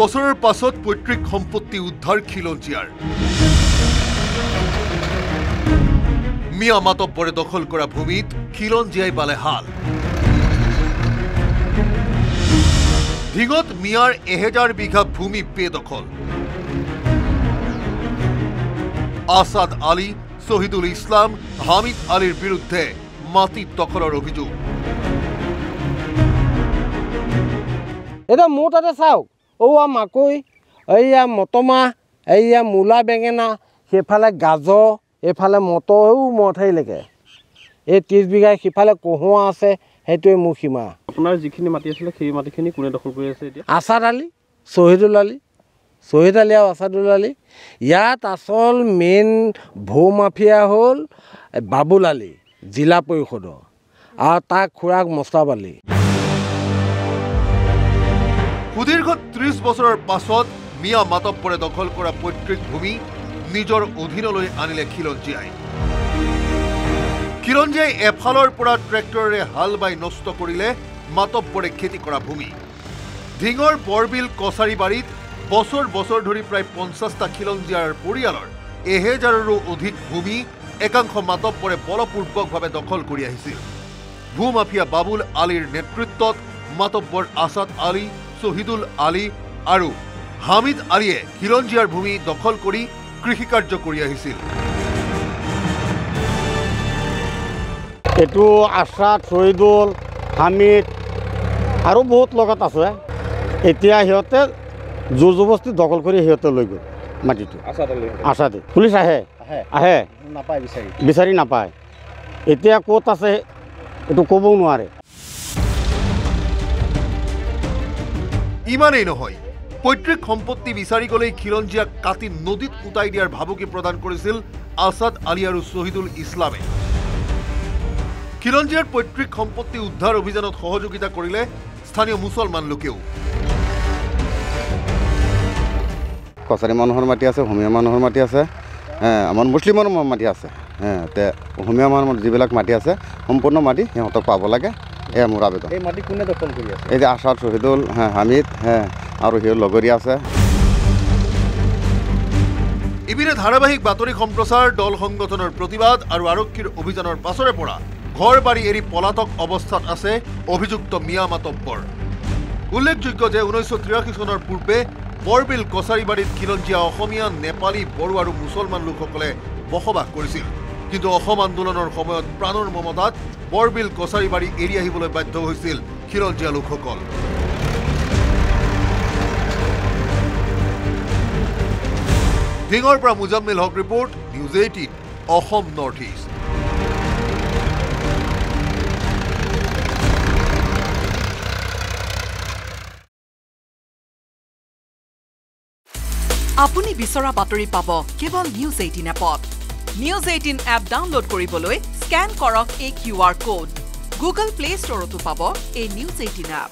বছৰৰ পাছত পৈতৃক সম্পত্তি উদ্ধাৰ খিলঞ্জীয়াৰ মিয়া মাতব্বৰে দখল কৰা ভূমিত খিলঞ্জীয়াই বালে হাল ধিঙত মিয়াৰ 1000 বিঘা ভূমি বেদখল আসাদ আলী শহীদুল ইসলাম হামিদ আলীৰ বিৰুদ্ধে মাটি দখলৰ অভিযোগ এটা মোৰ তাতে চাওক ওয়া মাকৈ এইয়া মটমা এইয়া মূলা বেঙেনা সেফালে গাজৰ এফালে মটৰ মঠাইলৈকে এই 30 বিঘা সিফালে কহুৱা আছে সেইটোৱে মোৰ সীমা আপোনাৰ যিখিনি মাটি আছিলে সেই মাটিখিনি কোনে দখল কৰি আছে এতিয়া আসাদ আলী শহীদুল আলী আৰু আসাদুল আলী ইয়াত আসল মেইন ভূ মাফিয়া হ'ল বাবুল আলী জিলা পৰিষদ আৰু তাৰ খুৰাক মোস্তাব আলী সুদীৰ্ঘ 30 বছৰৰ পাছত মিয়া মাতব্বৰে দখল কৰা পৈতৃক ভূমি নিজৰ অধীনলৈ আনিলে খিলঞ্জীয়াই এফালৰ পৰা ট্ৰেক্টৰেৰে হাল বাই নষ্ট কৰিলে মাতব্বৰে খেতি কৰা ভূমি ধিঙৰ বৰবিল কছাৰীবাৰীত বছৰ বছৰ ধৰি প্ৰায় 50টা খিলঞ্জীয়াৰ পৰিয়ালৰ 1000ৰো অধিক ভূমি একাংশ মাতব্বৰে বলপূৰ্বকভাৱে দখল কৰি আহিছিল ভূ মাফিয়া বাবুল আলীৰ নেতৃত্বত মাতব্বৰ আসাদ আলী শহীদুল আলী আৰু হামিদ আলীয়ে খিলঞ্জীয়াৰ ভূমি দখল কৰি কৃষিকাৰ্য কৰি আহিছিল এটো আসাদ শহীদুল হামিদ আৰু বহুত লগত আছে এতিয়া সিহঁতে জোৰজবস্তি দখল কৰি সিহঁতে লৈ গ'ল মাটিটো আসাদে পুলিচ আহে নাপায় বিচাৰি নাপায় এতিয়া ক'ত আছে এইটো ক'বও নোৱাৰে ইমানেই নহয় পৈতৃক সম্পত্তি বিচাৰি গলেই খিলঞ্জীয়াক কাটি নদীত উটাই দিয়াৰ ভাবুকি প্ৰদান কৰিছিল আসাদ আলী আৰু শহীদুল ইছলামে খিলঞ্জীয়াৰ পৈতৃক সম্পত্তি উদ্ধাৰ অভিযানত সহযোগিতা কৰিলে স্থানীয় মুছলমান লোকেও কছাৰী মানুহৰ মাটি আছে হোমিয়া মানুহৰ মাটি আছে আমাৰ মুছলিমৰ মাটি আছে তে হোমিয়া মানুহৰ যিবিলাক মাটি আছে সম্পূৰ্ণ মাটি সিহঁতক পাব লাগে এয়া মোৰ আবেদন এই মাটি কোনে দখল কৰি আছে এই যে আসাদ শহীদুল হামিদ আৰু সিহঁৰ লগৰীয়া আছে ইপিনে ধাৰাবাহিক বাতৰি সম্প্ৰচাৰ দল সংগঠনৰ প্ৰতিবাদ আৰু আৰক্ষীৰ অভিযানৰ পাছৰে পৰা ঘৰ বাৰী এৰি পলাতক অৱস্থাত আছে অভিযুক্ত মিয়া মাতব্বৰ উল্লেখযোগ্য যে 1983 চনৰ পূৰ্বে বৰবিল কছাৰীবাৰীত খিলঞ্জীয়া অসমীয়া নেপালী বড়ো আৰু মুছলমান লোকসকলে বসবাস কৰিছিল কিন্তু অসম আন্দোলনৰ সময়ত প্ৰাণৰ মমতাত বৰবিল কছাৰীবাৰী এৰি আহিবলৈ বাধ্য হৈছিল খিলঞ্জীয়া লোকসকল ধিঙৰ পৰা Muzammil Haque report News 18 Assam North East আপুনি বিচৰা বাতৰি পাব কেৱল নিউজ 18 এপত নিউজ 18 এপ ডাউনলোড কৰিবলৈ স্ক্যান কৰক এই QR কোড গুগল প্লে ষ্টৰতো পাব এই নিউজ 18 এপ